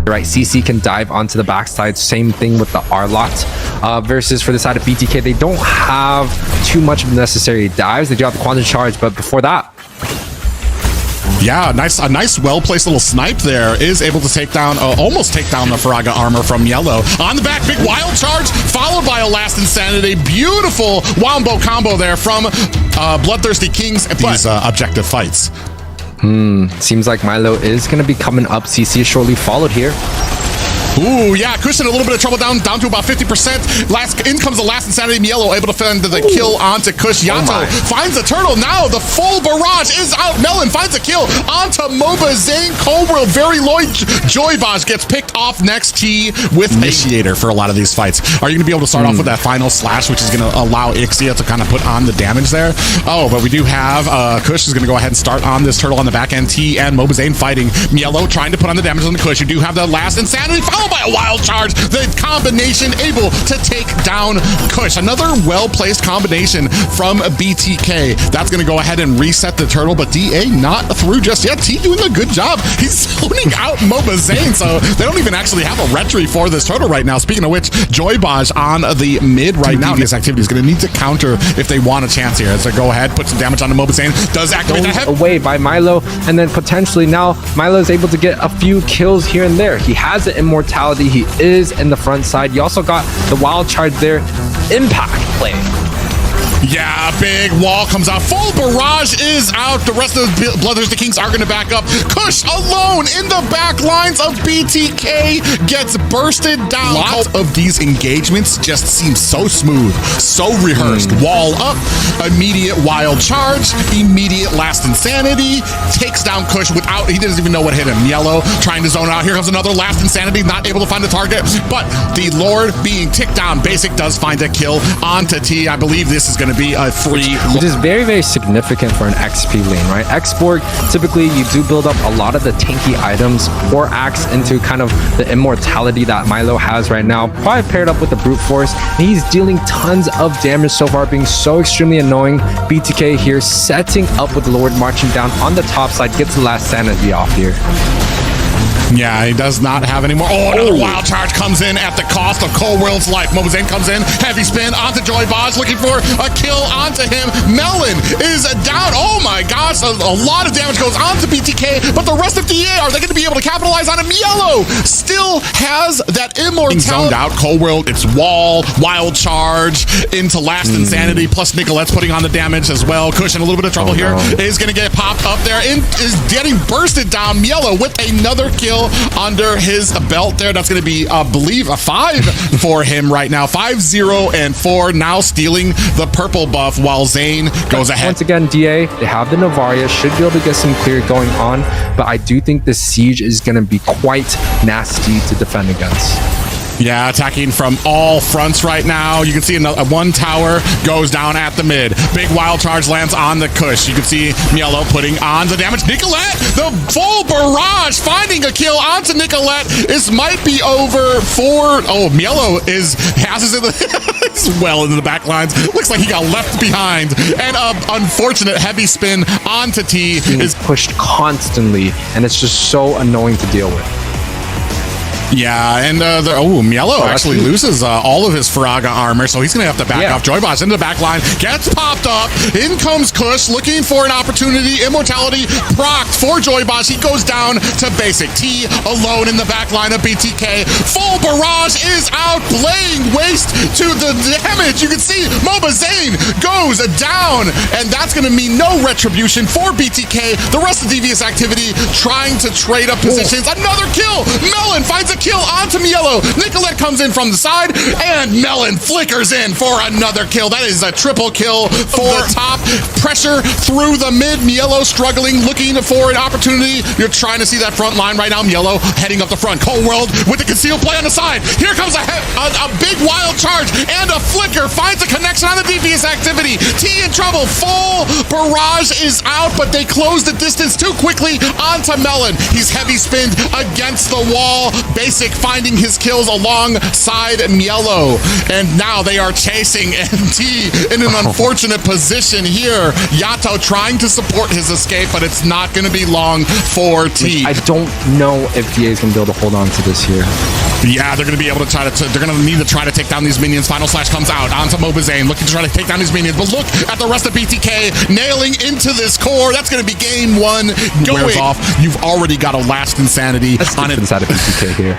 Right, CC can dive onto the backside. Same thing with the R-Lot. Versus for the side of BTK, they don't have too much of necessary dives. They do have the Quantum Charge, but before that, yeah, a nice well-placed little snipe there is able to take down, almost take down the Faraga armor from Yellow. On the back, big wild charge, followed by a last insanity. Beautiful wombo combo there from Bloodthirsty Kings. These objective fights. Seems like Milo is going to be coming up. CC is shortly followed here. Ooh, yeah, Kush in a little bit of trouble down to about 50%. In comes the last insanity. Mielo able to fend the kill onto Kush. Yato finds the turtle. Now the full barrage is out. Melon finds a kill onto Moba Zane. Coldworld, very low. Joybaj gets picked off next. T with Initiator for a lot of these fights. Are you going to be able to start off with that final slash, which is going to allow Ixia to kind of put on the damage there? Oh, but we do have Kush is going to go ahead and start on this turtle on the back end. T and Moba Zane fighting. Mielo trying to put on the damage on the Kush. You do have the last insanity followed by a wild charge. The combination able to take down Kush. Another well-placed combination from BTK. That's going to go ahead and reset the turtle, but DA not through just yet. T doing a good job. He's zoning out Moba Zane, so they don't even actually have a retry for this turtle right now. Speaking of which, Joybaj on the mid right now. Devious Activity is going to need to counter if they want a chance here. So go ahead, put some damage on the Moba Zane. Does activate that head. Away by Milo, and then potentially now Milo is able to get a few kills here and there. He has the immortality. He is in the front side. You also got the wild charge there. Impact play. Yeah, big wall comes out. Full barrage is out. The rest of the Bloodthirsty Kings are going to back up. Kush alone in the back lines of BTK gets bursted down. Lots of these engagements just seem so smooth, so rehearsed. Wall up, immediate wild charge, immediate last insanity, takes down Kush without, he doesn't even know what hit him. Yellow trying to zone out. Here comes another last insanity, not able to find the target, but the Lord being ticked down. Basic does find a kill onto T. I believe this is going to be a free, which is very, very significant for an XP lane, right? Xborg, typically you do build up a lot of the tanky items or Axe into kind of the immortality that Milo has right now, probably paired up with the brute force, and he's dealing tons of damage so far, being so extremely annoying. BTK here setting up with Lord marching down on the top side, gets the last sanity off here. Yeah, he does not have any more. Oh, another wild charge comes in at the cost of Coldworld's life. Moba Zane comes in, heavy spin onto Joybaj, looking for a kill onto him. Melon is down. Oh my gosh, a lot of damage goes onto BTK, but the rest of DA, are they going to be able to capitalize on him? Yellow still has that immortality. Zoned out, Coldworld, it's wall, wild charge into last insanity, plus Nicolette's putting on the damage as well. Kush in a little bit of trouble here, is going to get popped up there, is getting bursted down. Yellow with another kill under his belt there. That's going to be, I believe, a 5 for him right now. 5-0-4, now stealing the purple buff while Zane goes ahead. Once again, DA, they have the Novaria, should be able to get some clear going on, but I do think the siege is going to be quite nasty to defend against. Yeah, attacking from all fronts right now. You can see one tower goes down at the mid. Big wild charge lands on the Kush. You can see Mielo putting on the damage. Nicolette, the full barrage, finding a kill onto Nicolette. This might be over for... Oh, Mielo has his well into the back lines. Looks like he got left behind. And an unfortunate heavy spin onto T. Is pushed constantly, and it's just so annoying to deal with. Yeah, and Mielo actually loses all of his Faraga armor, so he's going to have to back off. Joybaj into the back line, gets popped up. In comes Kush, looking for an opportunity. Immortality procced for Joybaj. He goes down to basic. T alone in the back line of BTK. Full barrage is out, laying waste to the damage. You can see Moba Zane goes down, and that's going to mean no retribution for BTK. The rest of Devious Activity trying to trade up positions. Another kill. Melon finds a kill onto Mielo. Nicolette comes in from the side, and Melon flickers in for another kill. That is a triple kill for top. Pressure through the mid. Mielo struggling, looking for an opportunity. You're trying to see that front line right now. Mielo heading up the front. Coldworld with the concealed play on the side. Here comes a big wild charge, and a flicker finds a connection on the Devious Activity. T in trouble. Full barrage is out, but they close the distance too quickly onto Melon. He's heavy spinned against the wall. Basic finding his kills alongside Mielo. And now they are chasing NT in an unfortunate position here. Yato trying to support his escape, but it's not going to be long for T. I don't know if DA is going to be able to hold on to this here. Yeah, they're going to be able to try to, they're going to need to try to take down these minions. Final Slash comes out onto Mobazane, looking to try to take down his minions. But look at the rest of BTK nailing into this core. That's going to be game one. Wears off. You've already got a last insanity on it. Inside of BTK here.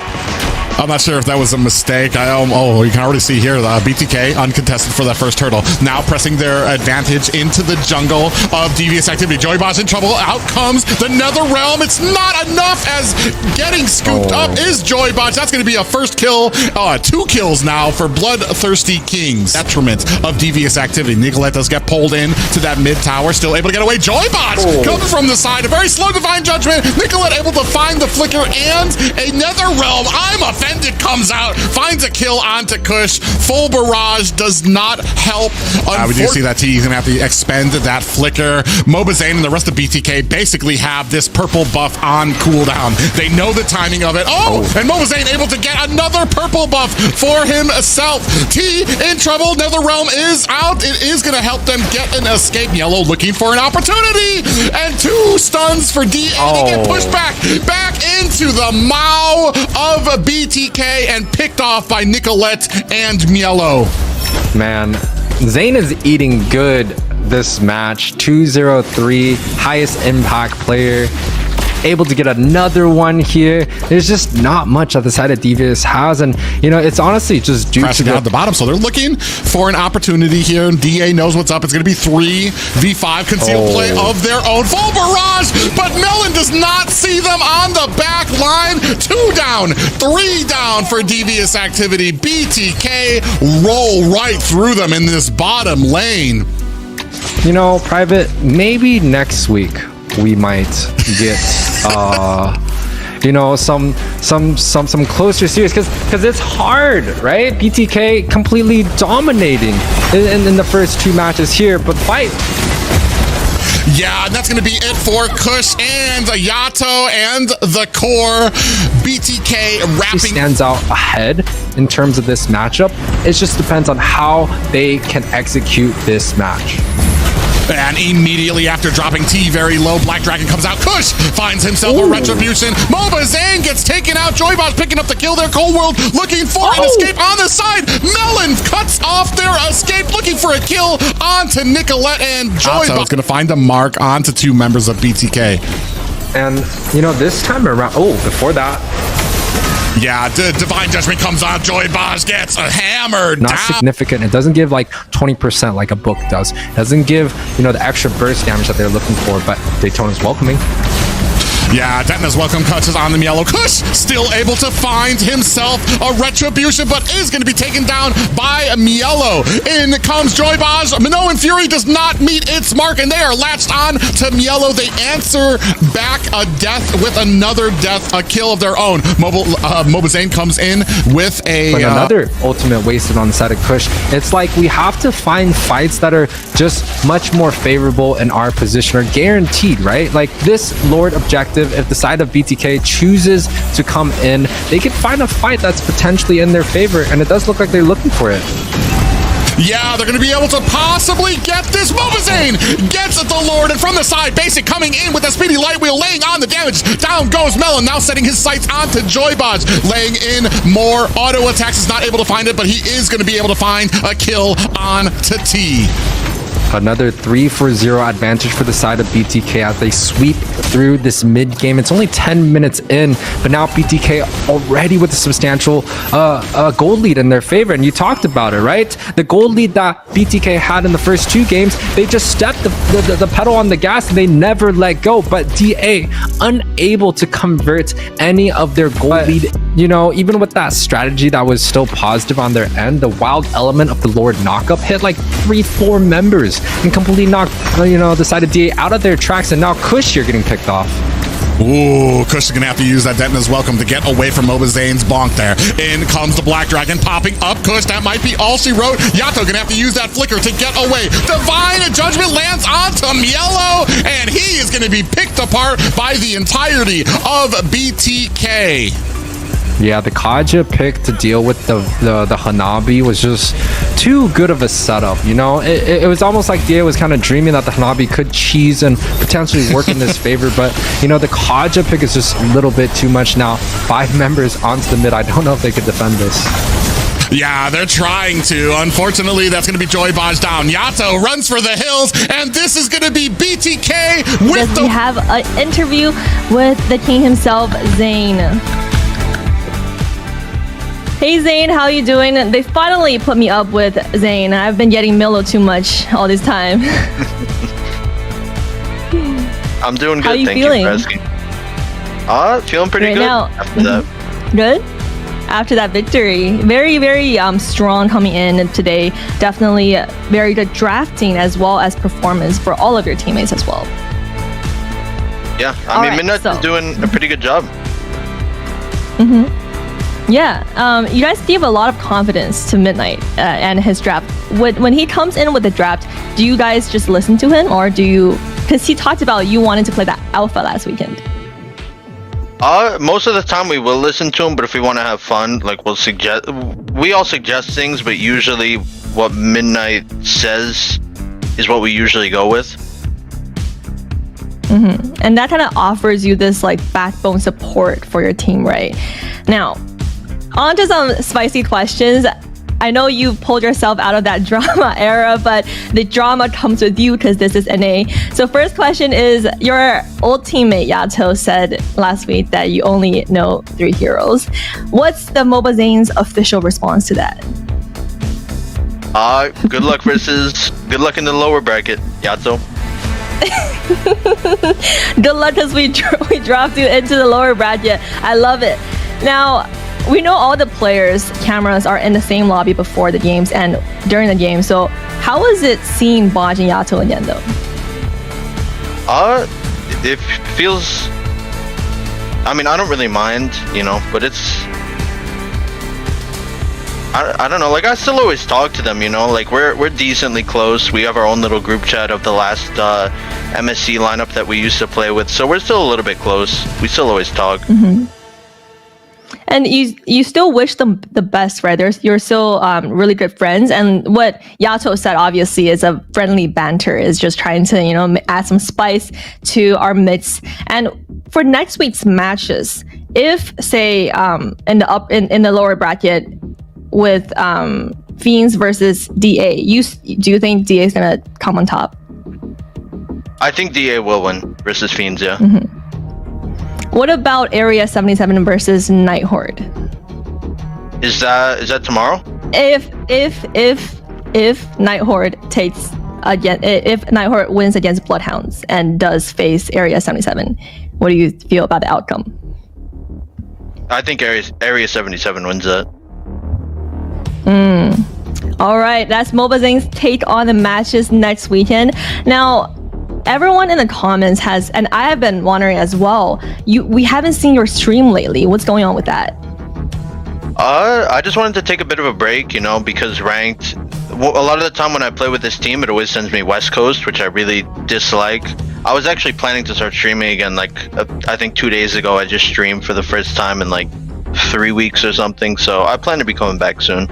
I'm not sure if that was a mistake. You can already see here the BTK uncontested for that first hurdle. Now pressing their advantage into the jungle of Devious Activity. Joyboss in trouble. Out comes the Nether Realm. It's not enough as getting scooped up is Joyboss. That's going to be a first kill. 2 kills now for Bloodthirsty Kings. Detriment of Devious Activity. Nicolette does get pulled in to that mid tower. Still able to get away. Joyboss comes from the side. A very slow Divine Judgment. Nicolette able to find the flicker and a Nether Realm. I'm offended. Comes out, finds a kill onto Kush. Full barrage does not help. We do see that T is gonna have to expend that flicker. Mobazane and the rest of BTK basically have this purple buff on cooldown. They know the timing of it. And Mobazane able to get another purple buff for himself. T in trouble. Nether Realm is out. It is gonna help them get an escape. Yellow looking for an opportunity, and 2 stuns for DA to get pushed back into the maw of BTK and picked off by Nicolette and Mielo. Man, Zane is eating good this match. 2-0-3, highest impact player. Able to get another one here. There's just not much that the side of Devious has, and it's honestly just due to down the bottom. So they're looking for an opportunity here, and DA knows what's up. It's going to be 3v5 concealed play of their own. Full barrage, but Melon does not see them on the back line. 2 down, 3 down for Devious Activity. BTK roll right through them in this bottom lane. Private, maybe next week we might get some closer series, because it's hard, right? BTK completely dominating in the first 2 matches here, but fight. Yeah, and that's going to be it for Kush and Yato and the core. BTK wrapping. He stands out ahead in terms of this matchup. It just depends on how they can execute this match. And immediately after dropping T very low, Black Dragon comes out. Kush finds himself a retribution. Mobazane gets taken out. Joyboss picking up the kill there. Cold World looking for an escape on the side. Melon cuts off their escape, looking for a kill onto Nicolette, and Joyboss going to find a mark onto 2 members of BTK. And this time around, before that, yeah, Divine Judgment comes on. Joyboss gets hammered. Not significant. It doesn't give like 20% like a book does. It doesn't give, the extra burst damage that they're looking for, but Daytona's welcoming. Yeah, Detna's welcome touches on the Mielo. Kush still able to find himself a retribution, but is going to be taken down by Mielo. In comes Joyboss. Minoan Fury does not meet its mark, and they are latched on to Mielo. They answer back a death with another death, a kill of their own. Mobazane comes in with another ultimate wasted on the side of Kush. It's like we have to find fights that are just much more favorable in our position, or guaranteed, right? Like this Lord objective, if the side of BTK chooses to come in, they could find a fight that's potentially in their favor, and it does look like they're looking for it. Yeah, they're going to be able to possibly get this. Mobazane gets the Lord, and from the side, Basic coming in with a speedy light wheel, laying on the damage. Down goes Melon, now setting his sights onto Joyboss, laying in more auto attacks. Is not able to find it, but he is going to be able to find a kill on to T. Another 3-0 advantage for the side of BTK as they sweep through this mid game. It's only 10 minutes in, but now BTK already with a substantial gold lead in their favor. And you talked about it, right? The gold lead that BTK had in the first 2 games, they just stepped the pedal on the gas and they never let go. But DA unable to convert any of their gold lead. Even with that strategy that was still positive on their end, the wild element of the Lord knockup hit like 3-4 members and completely knocked the side of DA out of their tracks, and now Kush, you're getting picked off. Ooh, Kush is going to have to use that Detna's welcome to get away from Mobazane's bonk there. In comes the Black Dragon, popping up Kush. That might be all she wrote. Yato going to have to use that flicker to get away. Divine Judgment lands onto Mielo, and he is going to be picked apart by the entirety of BTK. Yeah, the Kaja pick to deal with the Hanabi was just too good of a setup, you know? It was almost like DA was kind of dreaming that the Hanabi could cheese and potentially work in his favor, but, you know, the Kaja pick is just a little bit too much now. 5 members onto the mid. I don't know if they could defend this. Yeah, they're trying to. Unfortunately, that's going to be Joybaj down. Yato runs for the hills, and this is going to be BTK with we have an interview with the king himself, Zayn. Hey Zayn, how you doing? They finally put me up with Zayn. I've been getting Milo too much all this time. I'm doing good. How you Thank feeling? you for asking. Feeling pretty Right good now. after that. Good? After that victory. Very, very strong coming in today. Definitely very good drafting as well as performance for all of your teammates as well. Yeah, I All mean, right, Midnight is doing a pretty good job. Yeah, you guys gave a lot of confidence to Midnight and his draft. When he comes in with the draft, do you guys just listen to him, or do you... Because he talked about you wanted to play that alpha last weekend. Most of the time we will listen to him, but if we want to have fun, like we all suggest things, but usually what Midnight says is what we usually go with. And that kind of offers you this like backbone support for your team, right? Now, on to some spicy questions. I know you pulled yourself out of that drama era, but the drama comes with you because this is NA. So first question is, your old teammate Yato said last week that you only know 3 heroes. What's the MOBA Zane's official response to that? Good luck good luck in the lower bracket, Yato. Good luck as we dropped you into the lower bracket. I love it. Now, we know all the players' cameras are in the same lobby before the games and during the game. So how was it seeing Baj and Yato again, though? It feels... I mean, I don't really mind, you know, but it's... I don't know, like, I still always talk to them, you know, like, we're decently close. We have our own little group chat of the last MSC lineup that we used to play with, so we're still a little bit close. We still always talk. And you still wish them the best, right? You're still really good friends. And what Yato said, obviously, is a friendly banter, is just trying to, you know, add some spice to our midst. And for next week's matches, if, say, in the lower bracket with Fiends versus DA, do you think DA is going to come on top? I think DA will win versus Fiends, yeah. What about Area 77 versus Night Horde? Is that tomorrow? If Night Horde takes again, if Night Horde wins against Bloodhounds and does face Area 77, what do you feel about the outcome? I think Area 77 wins that. All right, that's MOBA Zane's take on the matches next weekend. Now, everyone in the comments has, and I have been wondering as well, we haven't seen your stream lately. What's going on with that? I just wanted to take a bit of a break, you know, because ranked, a lot of the time when I play with this team, it always sends me West Coast, which I really dislike. I was actually planning to start streaming again, like, I think 2 days ago, I just streamed for the first time in like 3 weeks or something, so I plan to be coming back soon.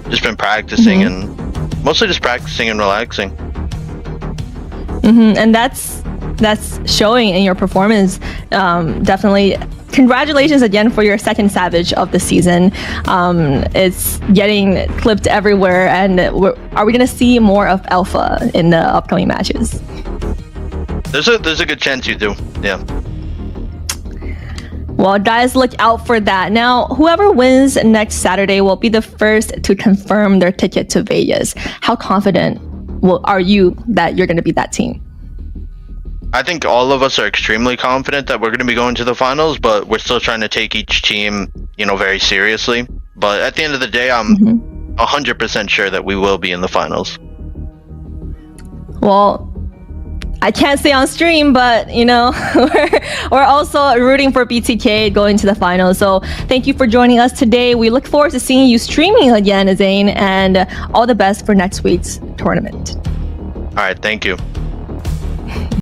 Just been practicing and mostly just practicing and relaxing. And that's showing in your performance. Definitely congratulations again for your second Savage of the season. It's getting clipped everywhere, and are we gonna see more of Alpha in the upcoming matches? There's a good chance you do, yeah. Well, guys, look out for that. Now, whoever wins next Saturday will be the first to confirm their ticket to Vegas. How confident are you that you're going to be that team? I think all of us are extremely confident that we're going to be going to the finals, but we're still trying to take each team, you know, very seriously. But at the end of the day, I'm 100% sure that we will be in the finals. Well, I can't say on stream, but you know, we're also rooting for BTK going to the finals. So thank you for joining us today. We look forward to seeing you streaming again, Zayn, and all the best for next week's tournament. All right, thank you.